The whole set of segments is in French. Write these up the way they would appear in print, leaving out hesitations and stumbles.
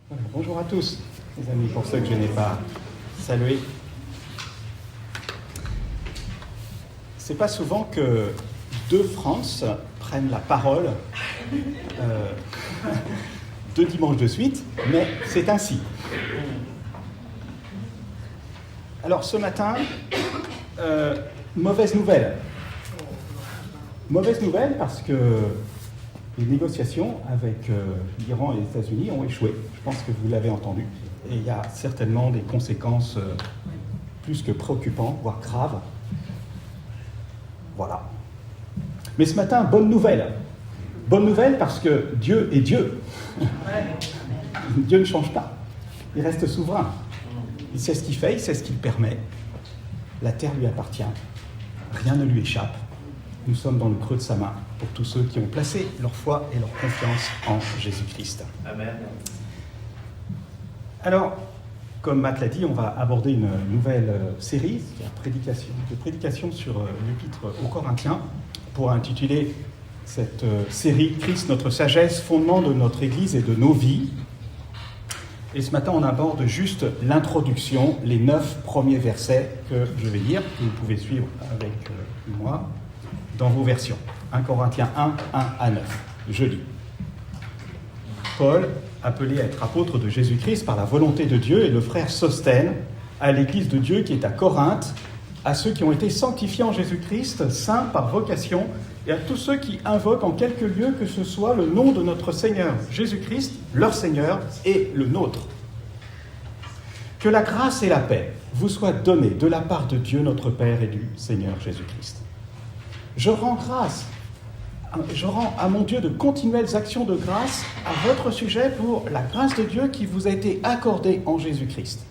Voilà, bonjour à tous, les amis, pour ceux que je n'ai pas salués. C'est pas souvent que deux France prennent la parole deux dimanches de suite, mais c'est ainsi. Alors ce matin, mauvaise nouvelle. Mauvaise nouvelle parce que les négociations avec l'Iran et les États-Unis ont échoué. Je pense que vous l'avez entendu. Et il y a certainement des conséquences plus que préoccupantes, voire graves. Voilà. Mais ce matin, bonne nouvelle. Bonne nouvelle parce que Dieu est Dieu. Dieu ne change pas. Il reste souverain. Il sait ce qu'il fait, il sait ce qu'il permet. La terre lui appartient. Rien ne lui échappe. Nous sommes dans le creux de sa main pour tous ceux qui ont placé leur foi et leur confiance en Jésus-Christ. Amen. Alors, comme Matt l'a dit, on va aborder une nouvelle série de prédication sur l'épître aux Corinthiens pour intituler cette série « Christ, notre sagesse, fondement de notre Église et de nos vies ». Et ce matin, on aborde juste l'introduction, les 9 premiers versets que je vais lire, que vous pouvez suivre avec moi dans vos versions. 1 Corinthiens 1, 1 à 9. Je lis. Paul, appelé à être apôtre de Jésus-Christ par la volonté de Dieu, et le frère Sosthène, à l'église de Dieu qui est à Corinthe, à ceux qui ont été sanctifiés en Jésus-Christ, saints par vocation, et à tous ceux qui invoquent en quelque lieu que ce soit le nom de notre Seigneur Jésus-Christ, leur Seigneur, et le nôtre. Que la grâce et la paix vous soient données de la part de Dieu notre Père et du Seigneur Jésus-Christ. Je rends à mon Dieu de continuelles actions de grâce à votre sujet pour la grâce de Dieu qui vous a été accordée en Jésus-Christ.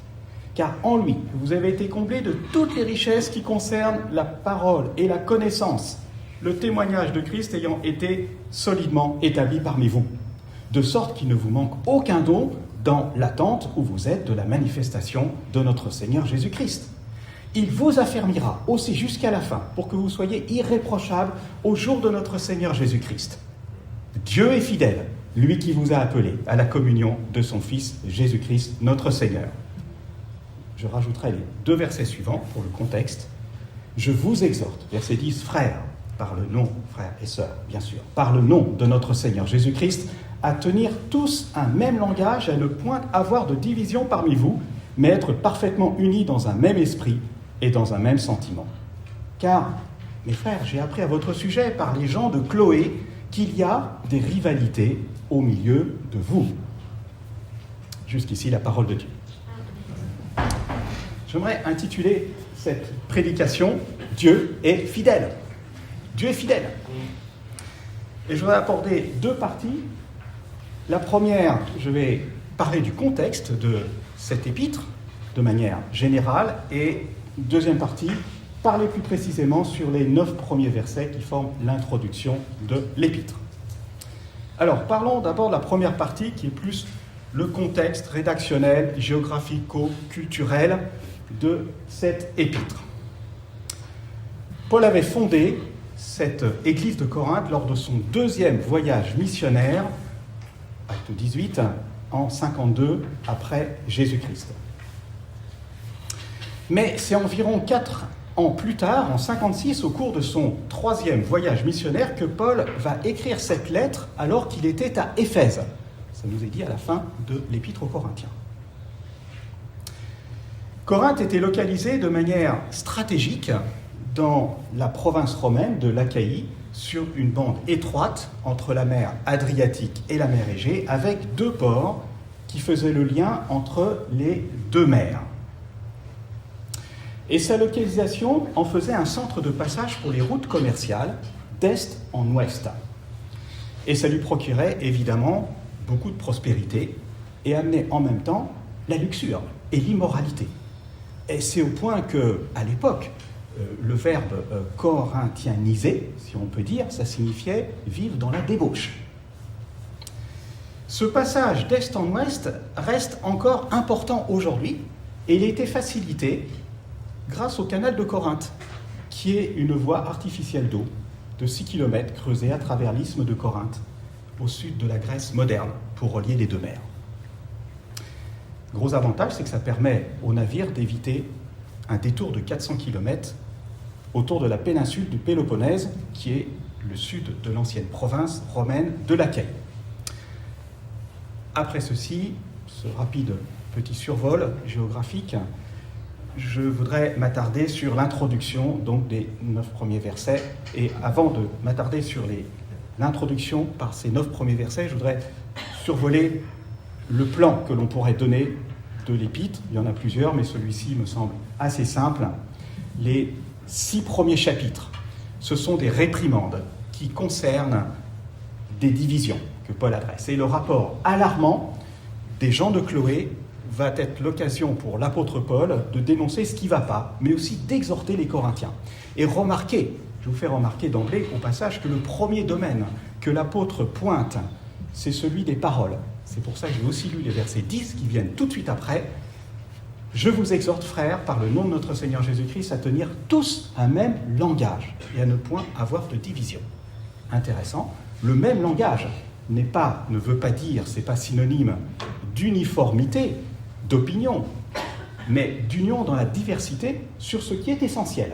Car en lui, vous avez été comblés de toutes les richesses qui concernent la parole et la connaissance, le témoignage de Christ ayant été solidement établi parmi vous, de sorte qu'il ne vous manque aucun don dans l'attente où vous êtes de la manifestation de notre Seigneur Jésus-Christ. Il vous affermira aussi jusqu'à la fin pour que vous soyez irréprochables au jour de notre Seigneur Jésus-Christ. Dieu est fidèle, lui qui vous a appelé à la communion de son Fils Jésus-Christ, notre Seigneur. Je rajouterai les 2 versets suivants pour le contexte. Je vous exhorte, verset 10, frères, par le nom, frères et sœurs, bien sûr, par le nom de notre Seigneur Jésus-Christ, à tenir tous un même langage, à ne point avoir de division parmi vous, mais être parfaitement unis dans un même esprit et dans un même sentiment. Car, mes frères, j'ai appris à votre sujet par les gens de Chloé qu'il y a des rivalités au milieu de vous. Jusqu'ici, la parole de Dieu. J'aimerais intituler cette prédication « Dieu est fidèle ». Dieu est fidèle. Et je vais aborder 2 parties. La première, je vais parler du contexte de cette épître de manière générale et deuxième partie, parler plus précisément sur les 9 premiers versets qui forment l'introduction de l'épître. Alors, parlons d'abord de la première partie qui est plus le contexte rédactionnel, géographico-culturel de cette épître. Paul avait fondé cette église de Corinthe lors de son 2e voyage missionnaire, acte 18, en 52 après Jésus-Christ. Mais c'est environ 4 ans plus tard, en 56, au cours de son 3e voyage missionnaire, que Paul va écrire cette lettre alors qu'il était à Éphèse. Ça nous est dit à la fin de l'épître aux Corinthiens. Corinthe était localisée de manière stratégique dans la province romaine de l'Achaïe, sur une bande étroite entre la mer Adriatique et la mer Égée, avec 2 ports qui faisaient le lien entre les 2 mers. Et sa localisation en faisait un centre de passage pour les routes commerciales d'est en ouest. Et ça lui procurait évidemment beaucoup de prospérité et amenait en même temps la luxure et l'immoralité. Et c'est au point qu'à l'époque, le verbe corinthianiser, si on peut dire, ça signifiait vivre dans la débauche. Ce passage d'est en ouest reste encore important aujourd'hui et il a été facilité grâce au canal de Corinthe, qui est une voie artificielle d'eau de 6 km creusée à travers l'isthme de Corinthe, au sud de la Grèce moderne, pour relier les 2 mers. Gros avantage, c'est que ça permet aux navires d'éviter un détour de 400 km autour de la péninsule du Péloponnèse, qui est le sud de l'ancienne province romaine de l'Achaïe. Après ceci, ce rapide petit survol géographique, je voudrais m'attarder sur l'introduction donc des 9 premiers versets. Et avant de m'attarder sur l'introduction par ces 9 premiers versets, je voudrais survoler le plan que l'on pourrait donner de l'Épître. Il y en a plusieurs, mais celui-ci me semble assez simple. Les 6 premiers chapitres, ce sont des réprimandes qui concernent des divisions que Paul adresse. Et le rapport alarmant des gens de Chloé va être l'occasion pour l'apôtre Paul de dénoncer ce qui ne va pas, mais aussi d'exhorter les Corinthiens. Et remarquez, je vous fais remarquer d'emblée au passage que le premier domaine que l'apôtre pointe, c'est celui des paroles. C'est pour ça que j'ai aussi lu les versets 10 qui viennent tout de suite après. « Je vous exhorte, frères, par le nom de notre Seigneur Jésus-Christ, à tenir tous un même langage et à ne point avoir de division. » Intéressant, le même langage ne veut pas dire, c'est pas synonyme d'uniformité, d'opinion, mais d'union dans la diversité sur ce qui est essentiel.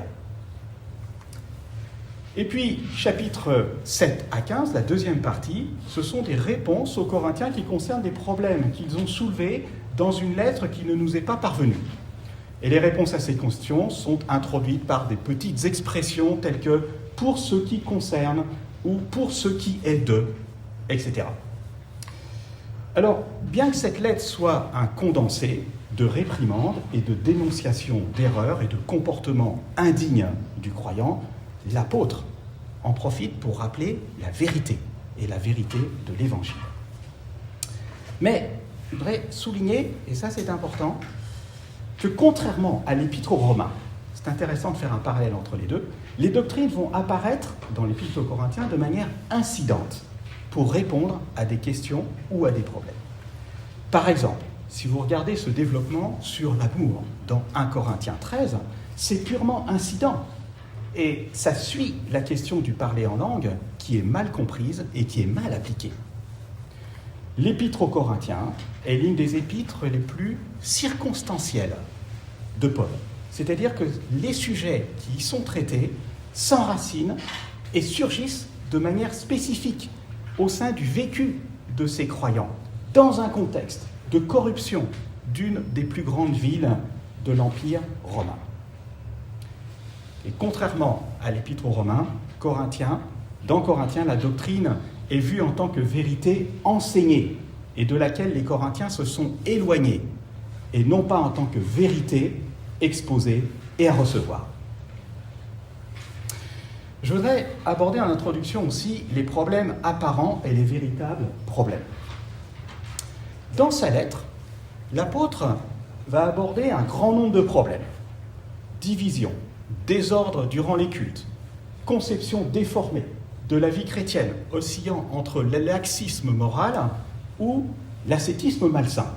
Et puis, chapitres 7 à 15, la deuxième partie, ce sont des réponses aux Corinthiens qui concernent des problèmes qu'ils ont soulevés dans une lettre qui ne nous est pas parvenue. Et les réponses à ces questions sont introduites par des petites expressions telles que « pour ce qui concerne » ou « pour ce qui est de », etc. Alors, bien que cette lettre soit un condensé de réprimandes et de dénonciations d'erreurs et de comportements indignes du croyant, l'apôtre en profite pour rappeler la vérité, et la vérité de l'Évangile. Mais je voudrais souligner, et ça c'est important, que contrairement à l'Épître aux Romains, c'est intéressant de faire un parallèle entre les deux, les doctrines vont apparaître dans l'Épître aux Corinthiens de manière incidente, pour répondre à des questions ou à des problèmes. Par exemple, si vous regardez ce développement sur l'amour dans 1 Corinthiens 13, c'est purement incident. Et ça suit la question du parler en langue qui est mal comprise et qui est mal appliquée. L'Épître aux Corinthiens est l'une des épîtres les plus circonstancielles de Paul. C'est-à-dire que les sujets qui y sont traités s'enracinent et surgissent de manière spécifique au sein du vécu de ces croyants, dans un contexte de corruption d'une des plus grandes villes de l'Empire romain. Et contrairement à l'Épître aux Romains, dans Corinthiens, la doctrine est vue en tant que vérité enseignée et de laquelle les Corinthiens se sont éloignés, et non pas en tant que vérité exposée et à recevoir. Je voudrais aborder en introduction aussi les problèmes apparents et les véritables problèmes. Dans sa lettre, l'apôtre va aborder un grand nombre de problèmes. Division, désordre durant les cultes, conception déformée de la vie chrétienne, oscillant entre le laxisme moral ou l'ascétisme malsain,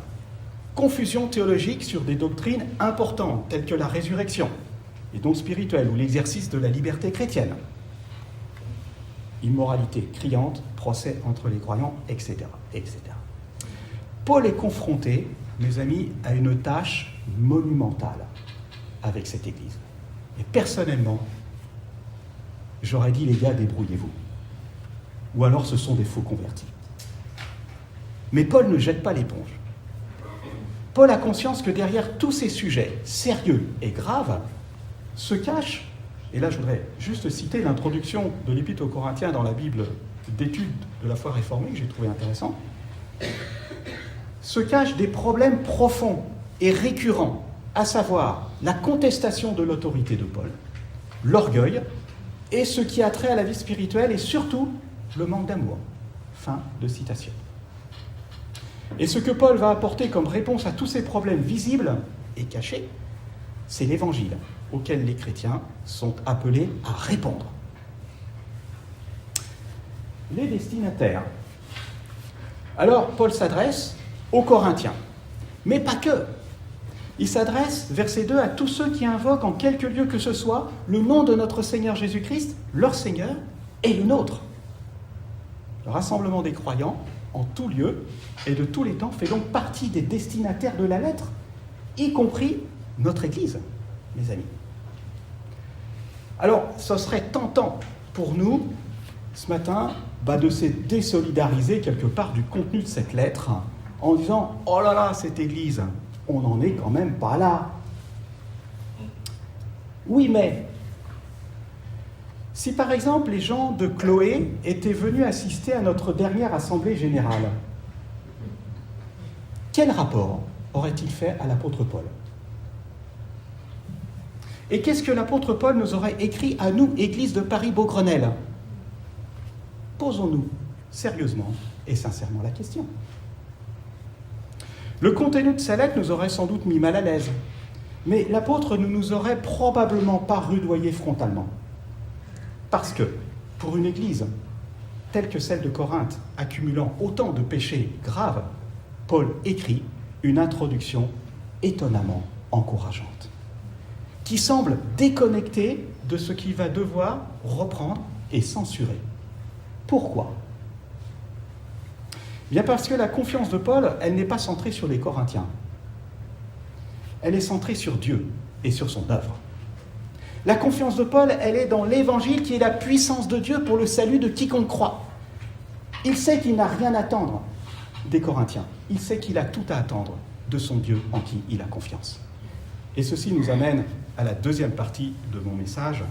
confusion théologique sur des doctrines importantes telles que la résurrection, les dons spirituels ou l'exercice de la liberté chrétienne, immoralité criante, procès entre les croyants, etc., etc. Paul est confronté, mes amis, à une tâche monumentale avec cette Église. Et personnellement, j'aurais dit, les gars, débrouillez-vous. Ou alors ce sont des faux convertis. Mais Paul ne jette pas l'éponge. Paul a conscience que derrière tous ces sujets sérieux et graves se cache, et là je voudrais juste citer l'introduction de l'Épître aux Corinthiens dans la Bible d'études de la foi réformée, que j'ai trouvé intéressant, se cachent des problèmes profonds et récurrents, à savoir la contestation de l'autorité de Paul, l'orgueil et ce qui a trait à la vie spirituelle et surtout le manque d'amour. Fin de citation. Et ce que Paul va apporter comme réponse à tous ces problèmes visibles et cachés, c'est l'Évangile auquel les chrétiens sont appelés à répondre. Les destinataires. Alors, Paul s'adresse aux Corinthiens, mais pas que. Il s'adresse, verset 2, à tous ceux qui invoquent en quelque lieu que ce soit le nom de notre Seigneur Jésus-Christ, leur Seigneur et le nôtre. Le rassemblement des croyants en tout lieu et de tous les temps fait donc partie des destinataires de la lettre, y compris notre Église, mes amis. Alors, ce serait tentant pour nous, ce matin, de se désolidariser quelque part du contenu de cette lettre en disant « Oh là là, cette Église, on n'en est quand même pas là ». Oui, mais si par exemple les gens de Chloé étaient venus assister à notre dernière assemblée générale, quel rapport aurait-il fait à l'apôtre Paul ? Et qu'est-ce que l'apôtre Paul nous aurait écrit à nous, Église de Paris-Beaugrenelle ? Posons-nous sérieusement et sincèrement la question. Le contenu de sa lettre nous aurait sans doute mis mal à l'aise, mais l'apôtre ne nous aurait probablement pas rudoyé frontalement. Parce que, pour une église telle que celle de Corinthe, accumulant autant de péchés graves, Paul écrit une introduction étonnamment encourageante, qui semble déconnectée de ce qu'il va devoir reprendre et censurer. Pourquoi ? Bien parce que la confiance de Paul, elle n'est pas centrée sur les Corinthiens. Elle est centrée sur Dieu et sur son œuvre. La confiance de Paul, elle est dans l'Évangile qui est la puissance de Dieu pour le salut de quiconque croit. Il sait qu'il n'a rien à attendre des Corinthiens. Il sait qu'il a tout à attendre de son Dieu en qui il a confiance. Et ceci nous amène à la deuxième partie de mon message.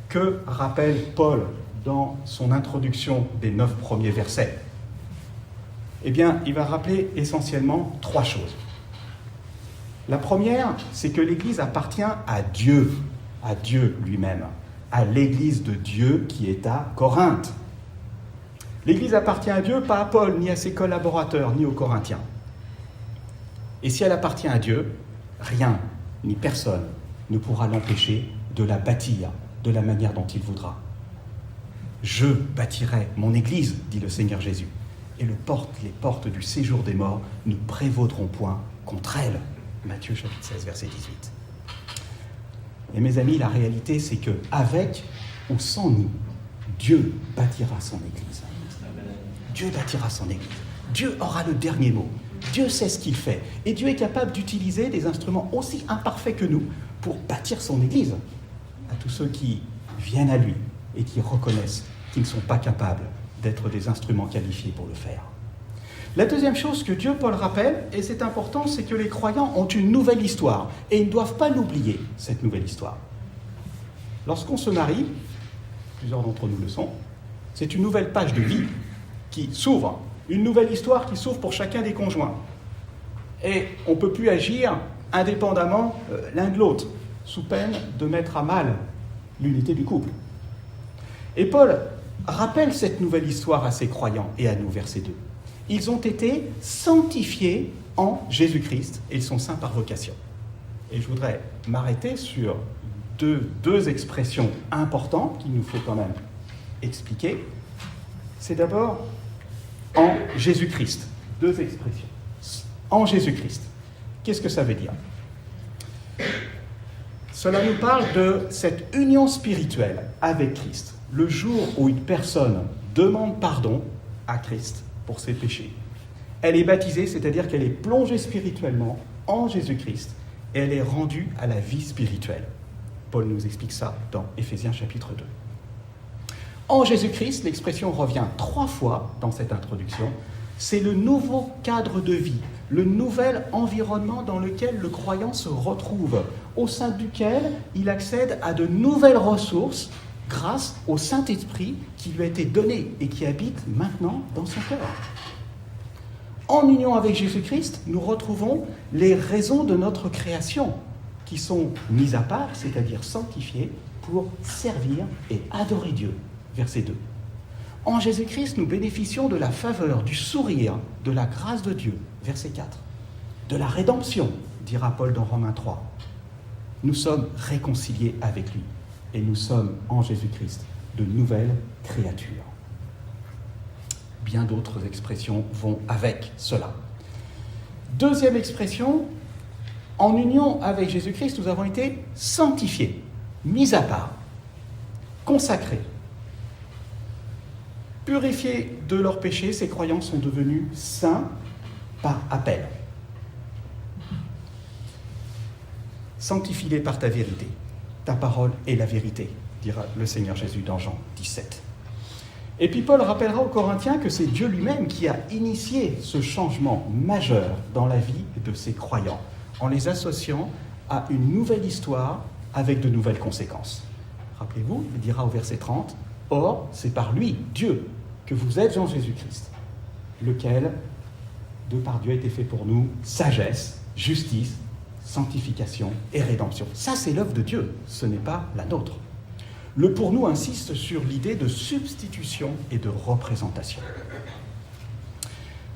Que rappelle Paul dans son introduction des 9 premiers versets ? Eh bien, il va rappeler essentiellement 3 choses. La première, c'est que l'Église appartient à Dieu lui-même, à l'Église de Dieu qui est à Corinthe. L'Église appartient à Dieu, pas à Paul, ni à ses collaborateurs, ni aux Corinthiens. Et si elle appartient à Dieu, rien, ni personne, ne pourra l'empêcher de la bâtir de la manière dont il voudra. Je bâtirai mon Église, dit le Seigneur Jésus, et les portes du séjour des morts ne prévaudront point contre elle. Matthieu chapitre 16, verset 18. Et mes amis, la réalité, c'est que avec ou sans nous, Dieu bâtira son Église. Dieu bâtira son Église. Dieu aura le dernier mot. Dieu sait ce qu'il fait. Et Dieu est capable d'utiliser des instruments aussi imparfaits que nous pour bâtir son Église. À tous ceux qui viennent à lui et qui reconnaissent qu'ils ne sont pas capables d'être des instruments qualifiés pour le faire. La deuxième chose que Dieu Paul rappelle, et c'est important, c'est que les croyants ont une nouvelle histoire, et ils ne doivent pas l'oublier, cette nouvelle histoire. Lorsqu'on se marie, plusieurs d'entre nous le sont, c'est une nouvelle page de vie qui s'ouvre, une nouvelle histoire qui s'ouvre pour chacun des conjoints. Et on ne peut plus agir indépendamment l'un de l'autre, sous peine de mettre à mal l'unité du couple. Et Paul rappelle cette nouvelle histoire à ses croyants et à nous, verset 2. Ils ont été sanctifiés en Jésus-Christ et ils sont saints par vocation. Et je voudrais m'arrêter sur deux expressions importantes qu'il nous faut quand même expliquer. C'est d'abord en Jésus-Christ. 2 expressions. En Jésus-Christ. Qu'est-ce que ça veut dire ? Cela nous parle de cette union spirituelle avec Christ. Le jour où une personne demande pardon à Christ pour ses péchés, elle est baptisée, c'est-à-dire qu'elle est plongée spirituellement en Jésus-Christ et elle est rendue à la vie spirituelle. Paul nous explique ça dans Éphésiens chapitre 2. En Jésus-Christ, l'expression revient 3 fois dans cette introduction. C'est le nouveau cadre de vie, le nouvel environnement dans lequel le croyant se retrouve, au sein duquel il accède à de nouvelles ressources grâce au Saint-Esprit qui lui a été donné et qui habite maintenant dans son cœur. En union avec Jésus-Christ, nous retrouvons les raisons de notre création qui sont mises à part, c'est-à-dire sanctifiées, pour servir et adorer Dieu. Verset 2. En Jésus-Christ, nous bénéficions de la faveur, du sourire, de la grâce de Dieu. Verset 4. De la rédemption, dira Paul dans Romains 3. Nous sommes réconciliés avec lui et nous sommes en Jésus-Christ de nouvelles créatures. Bien d'autres expressions vont avec cela. Deuxième expression, en union avec Jésus-Christ, nous avons été sanctifiés, mis à part, consacrés. Purifiés de leurs péchés, ces croyants sont devenus saints par appel. Sanctifie-les par ta vérité. Ta parole est la vérité, dira le Seigneur Jésus dans Jean 17. Et puis Paul rappellera aux Corinthiens que c'est Dieu lui-même qui a initié ce changement majeur dans la vie de ces croyants, en les associant à une nouvelle histoire avec de nouvelles conséquences. Rappelez-vous, il dira au verset 30, « Or, c'est par lui, Dieu, que vous êtes en Jésus-Christ, lequel, de par Dieu, a été fait pour nous sagesse, justice, sanctification et rédemption. » Ça, c'est l'œuvre de Dieu, ce n'est pas la nôtre. Le pour nous insiste sur l'idée de substitution et de représentation.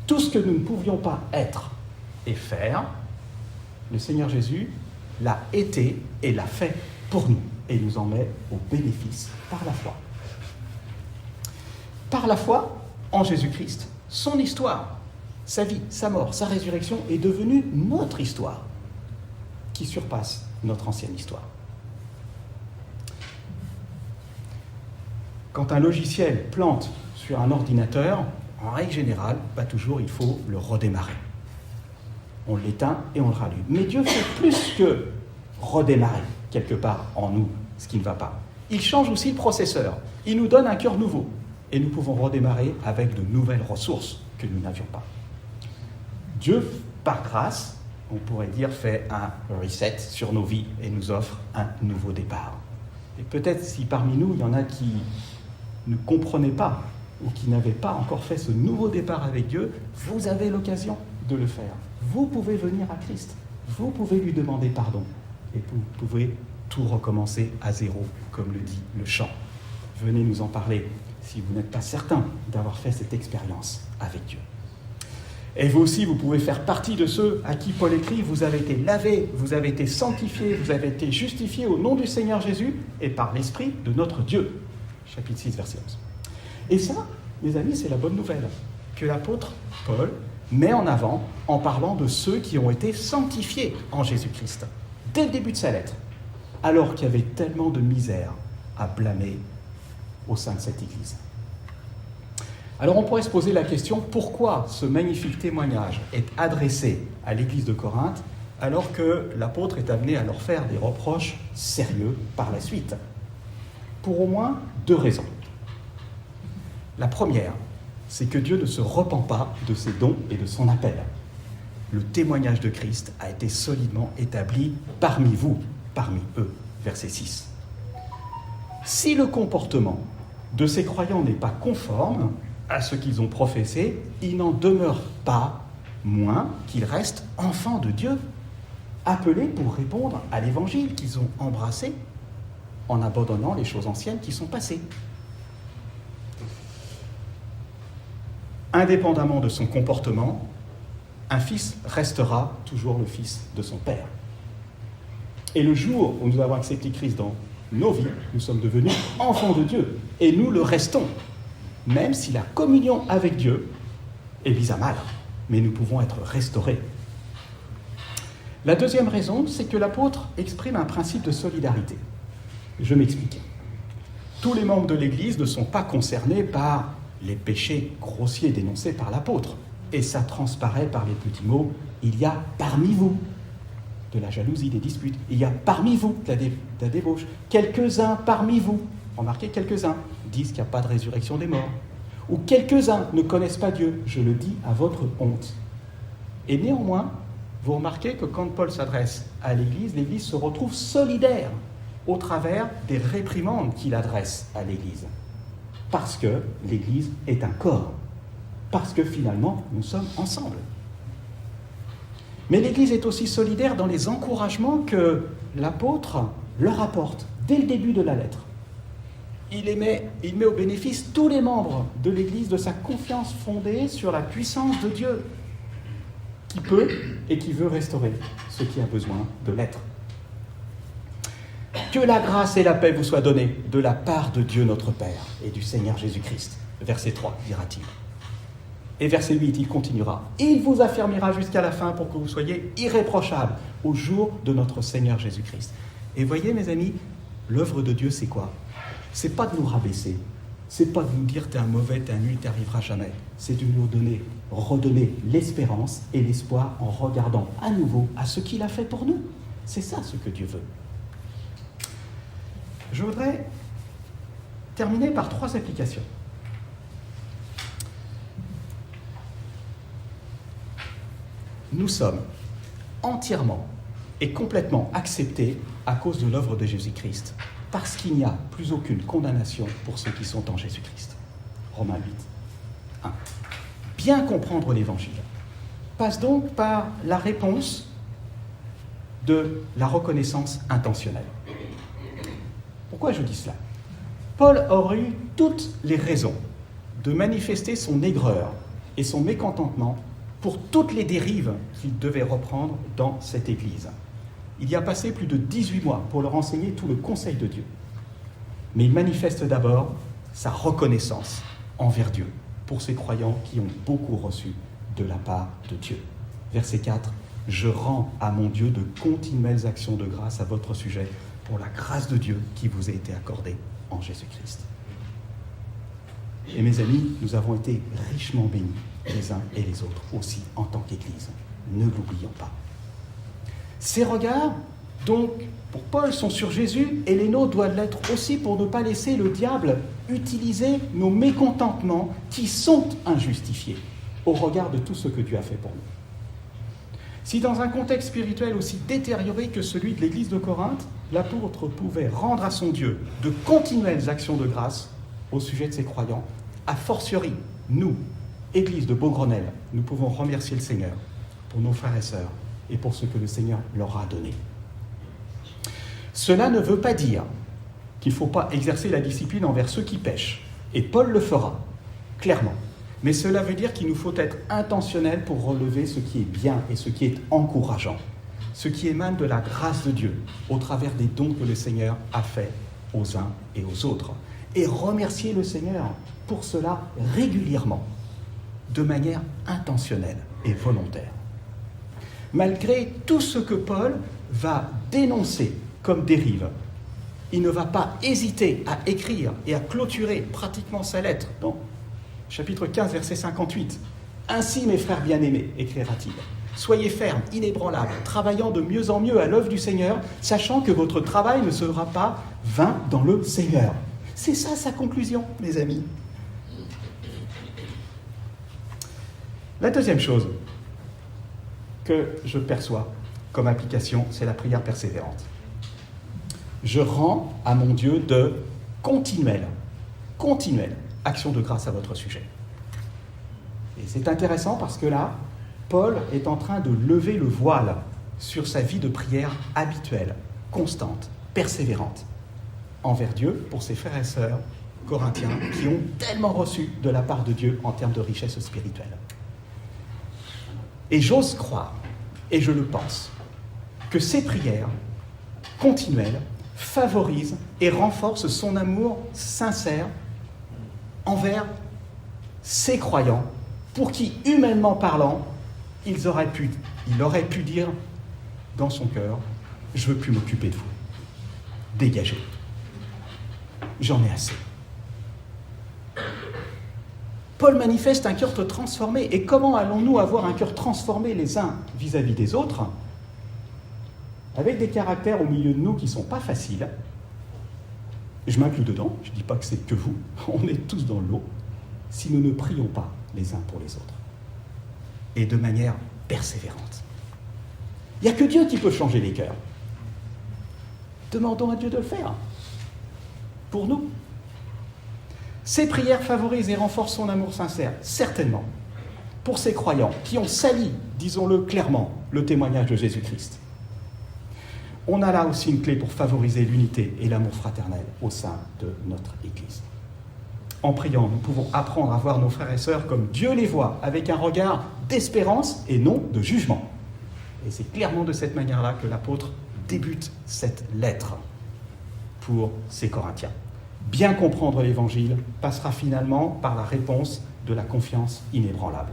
Tout ce que nous ne pouvions pas être et faire, le Seigneur Jésus l'a été et l'a fait pour nous et nous en met au bénéfice par la foi. Par la foi en Jésus-Christ, son histoire, sa vie, sa mort, sa résurrection est devenue notre histoire qui surpasse notre ancienne histoire. Quand un logiciel plante sur un ordinateur, en règle générale, toujours il faut le redémarrer. On l'éteint et on le rallume. Mais Dieu fait plus que redémarrer quelque part en nous ce qui ne va pas. Il change aussi le processeur. Il nous donne un cœur nouveau. Et nous pouvons redémarrer avec de nouvelles ressources que nous n'avions pas. Dieu, par grâce, on pourrait dire, fait un reset sur nos vies et nous offre un nouveau départ. Et peut-être si parmi nous, il y en a qui ne comprenaient pas ou qui n'avaient pas encore fait ce nouveau départ avec Dieu, vous avez l'occasion de le faire. Vous pouvez venir à Christ, vous pouvez lui demander pardon et vous pouvez tout recommencer à zéro, comme le dit le chant. Venez nous en parler si vous n'êtes pas certain d'avoir fait cette expérience avec Dieu. Et vous aussi, vous pouvez faire partie de ceux à qui Paul écrit, vous avez été lavés, vous avez été sanctifiés, vous avez été justifiés au nom du Seigneur Jésus et par l'Esprit de notre Dieu. Chapitre 6, verset 11. Et ça, mes amis, c'est la bonne nouvelle que l'apôtre Paul met en avant en parlant de ceux qui ont été sanctifiés en Jésus-Christ, dès le début de sa lettre, alors qu'il y avait tellement de misère à blâmer au sein de cette Église. Alors on pourrait se poser la question, pourquoi ce magnifique témoignage est adressé à l'Église de Corinthe alors que l'apôtre est amené à leur faire des reproches sérieux par la suite? Pour au moins 2 raisons. La première, c'est que Dieu ne se repent pas de ses dons et de son appel. Le témoignage de Christ a été solidement établi parmi vous, parmi eux. Verset 6. Si le comportement de ces croyants n'est pas conforme à ce qu'ils ont professé, il n'en demeure pas moins qu'ils restent enfants de Dieu, appelés pour répondre à l'évangile qu'ils ont embrassé en abandonnant les choses anciennes qui sont passées. Indépendamment de son comportement, un fils restera toujours le fils de son père. Et le jour où nous avons accepté Christ dans nos vies, nous sommes devenus enfants de Dieu. Et nous le restons, même si la communion avec Dieu est mise à mal. Mais nous pouvons être restaurés. La deuxième raison, c'est que l'apôtre exprime un principe de solidarité. Je m'explique. Tous les membres de l'Église ne sont pas concernés par les péchés grossiers dénoncés par l'apôtre. Et ça transparaît par les petits mots « il y a parmi vous » de la jalousie, des disputes. Il y a parmi vous de la débauche. Quelques-uns parmi vous, remarquez, quelques-uns disent qu'il n'y a pas de résurrection des morts. Ou quelques-uns ne connaissent pas Dieu. Je le dis à votre honte. Et néanmoins, vous remarquez que quand Paul s'adresse à l'Église se retrouve solidaire au travers des réprimandes qu'il adresse à l'Église. Parce que l'Église est un corps. Parce que finalement, nous sommes ensemble. Mais l'Église est aussi solidaire dans les encouragements que l'apôtre leur apporte dès le début de la lettre. Il met au bénéfice tous les membres de l'Église de sa confiance fondée sur la puissance de Dieu qui peut et qui veut restaurer ce qui a besoin de l'être. Que la grâce et la paix vous soient données de la part de Dieu notre Père et du Seigneur Jésus-Christ. Verset 3, dira-t-il. Et verset 8, il continuera. Il vous affermira jusqu'à la fin pour que vous soyez irréprochables au jour de notre Seigneur Jésus-Christ. Et voyez, mes amis, l'œuvre de Dieu, c'est quoi? C'est pas de nous rabaisser, c'est pas de nous dire t'es un mauvais, t'es un nul, t'y arriveras jamais. C'est de nous redonner l'espérance et l'espoir en regardant à nouveau à ce qu'il a fait pour nous. C'est ça ce que Dieu veut. Je voudrais terminer par 3 applications. Nous sommes entièrement et complètement acceptés à cause de l'œuvre de Jésus-Christ, parce qu'il n'y a plus aucune condamnation pour ceux qui sont en Jésus-Christ. Romains 8, 1. Bien comprendre l'Évangile passe donc par la réponse de la reconnaissance intentionnelle. Pourquoi je dis cela ? Paul aurait eu toutes les raisons de manifester son aigreur et son mécontentement pour toutes les dérives qu'il devait reprendre dans cette Église. Il y a passé plus de 18 mois pour leur enseigner tout le conseil de Dieu. Mais il manifeste d'abord sa reconnaissance envers Dieu pour ces croyants qui ont beaucoup reçu de la part de Dieu. Verset 4, « Je rends à mon Dieu de continuelles actions de grâce à votre sujet pour la grâce de Dieu qui vous a été accordée en Jésus-Christ. » Et mes amis, nous avons été richement bénis les uns et les autres aussi en tant qu'Église. Ne l'oublions pas. Ces regards, donc, pour Paul, sont sur Jésus et les nôtres doivent l'être aussi pour ne pas laisser le diable utiliser nos mécontentements qui sont injustifiés au regard de tout ce que Dieu a fait pour nous. Si dans un contexte spirituel aussi détérioré que celui de l'Église de Corinthe, l'apôtre pouvait rendre à son Dieu de continuelles actions de grâce au sujet de ses croyants, a fortiori, nous, Église de Beaugrenelle, nous pouvons remercier le Seigneur pour nos frères et sœurs et pour ce que le Seigneur leur a donné. Cela ne veut pas dire qu'il ne faut pas exercer la discipline envers ceux qui pêchent, et Paul le fera, clairement. Mais cela veut dire qu'il nous faut être intentionnel pour relever ce qui est bien et ce qui est encourageant, ce qui émane de la grâce de Dieu, au travers des dons que le Seigneur a faits aux uns et aux autres. Et remercier le Seigneur pour cela régulièrement, de manière intentionnelle et volontaire. Malgré tout ce que Paul va dénoncer comme dérive, il ne va pas hésiter à écrire et à clôturer pratiquement sa lettre dans chapitre 15, verset 58. « Ainsi, mes frères bien-aimés, écrira-t-il, soyez fermes, inébranlables, travaillant de mieux en mieux à l'œuvre du Seigneur, sachant que votre travail ne sera pas vain dans le Seigneur. » C'est ça sa conclusion, mes amis. La deuxième chose que je perçois comme application, c'est la prière persévérante. Je rends à mon Dieu de continuelles actions de grâce à votre sujet. Et c'est intéressant parce que là, Paul est en train de lever le voile sur sa vie de prière habituelle, constante, persévérante, envers Dieu pour ses frères et sœurs corinthiens qui ont tellement reçu de la part de Dieu en termes de richesse spirituelle. Et j'ose croire, et je le pense, que ces prières continuelles favorisent et renforcent son amour sincère envers ses croyants, pour qui, humainement parlant, il aurait pu dire dans son cœur « Je ne veux plus m'occuper de vous. Dégagez. J'en ai assez. » Paul manifeste un cœur transformé. Et comment allons-nous avoir un cœur transformé les uns vis-à-vis des autres, avec des caractères au milieu de nous qui ne sont pas faciles? Je m'inclus dedans, je ne dis pas que c'est que vous, on est tous dans l'eau, si nous ne prions pas les uns pour les autres, et de manière persévérante. Il n'y a que Dieu qui peut changer les cœurs. Demandons à Dieu de le faire, pour nous. Ces prières favorisent et renforcent son amour sincère, certainement, pour ces croyants qui ont sali, disons-le clairement, le témoignage de Jésus-Christ. On a là aussi une clé pour favoriser l'unité et l'amour fraternel au sein de notre Église. En priant, nous pouvons apprendre à voir nos frères et sœurs comme Dieu les voit, avec un regard d'espérance et non de jugement. Et c'est clairement de cette manière-là que l'apôtre débute cette lettre pour ces Corinthiens. Bien comprendre l'Évangile passera finalement par la réponse de la confiance inébranlable.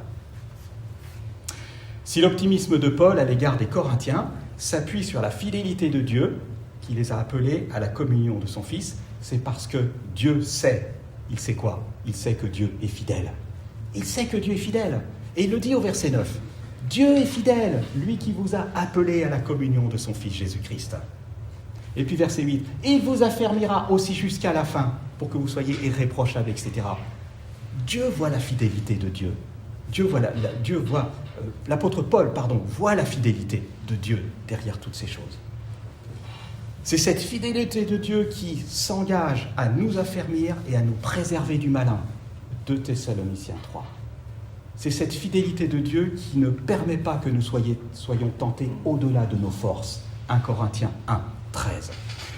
Si l'optimisme de Paul à l'égard des Corinthiens s'appuie sur la fidélité de Dieu, qui les a appelés à la communion de son Fils, c'est parce que Dieu sait, il sait quoi? Il sait que Dieu est fidèle. Il sait que Dieu est fidèle. Et il le dit au verset 9. Dieu est fidèle, lui qui vous a appelé à la communion de son Fils Jésus-Christ. Et puis verset 8. Il vous affermira aussi jusqu'à la fin pour que vous soyez irréprochables, etc. Dieu voit la fidélité de Dieu. L'apôtre Paul, voit la fidélité de Dieu derrière toutes ces choses. C'est cette fidélité de Dieu qui s'engage à nous affermir et à nous préserver du malin. 2 Thessaloniciens 3. C'est cette fidélité de Dieu qui ne permet pas que nous soyons tentés au-delà de nos forces. 1 Corinthiens 1, 13.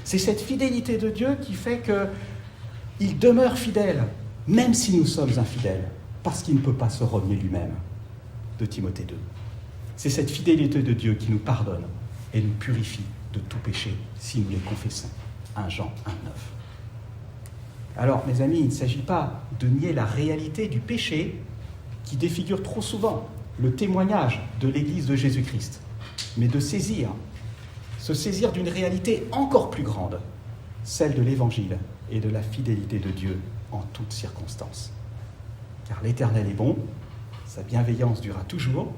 C'est cette fidélité de Dieu qui fait qu'il demeure fidèle, même si nous sommes infidèles, parce qu'il ne peut pas se renier lui-même. De Timothée 2. C'est cette fidélité de Dieu qui nous pardonne et nous purifie de tout péché si nous les confessons. 1 Jean 1, 9. Alors, mes amis, il ne s'agit pas de nier la réalité du péché qui défigure trop souvent le témoignage de l'Église de Jésus-Christ, mais de se saisir d'une réalité encore plus grande, celle de l'Évangile et de la fidélité de Dieu en toutes circonstances. Car l'Éternel est bon, sa bienveillance durera toujours,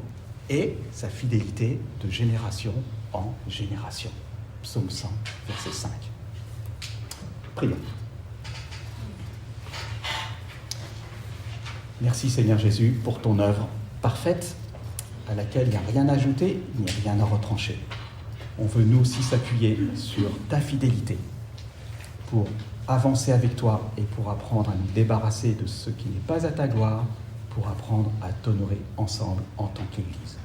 et sa fidélité de génération en génération. Psaume 100, verset 5. Prions. Merci Seigneur Jésus pour ton œuvre parfaite, à laquelle il n'y a rien à ajouter, il n'y a rien à retrancher. On veut nous aussi s'appuyer sur ta fidélité pour avancer avec toi et pour apprendre à nous débarrasser de ce qui n'est pas à ta gloire, pour apprendre à t'honorer ensemble en tant qu'Église.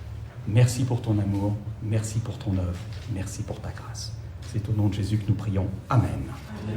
Merci pour ton amour, merci pour ton œuvre, merci pour ta grâce. C'est au nom de Jésus que nous prions. Amen. Amen.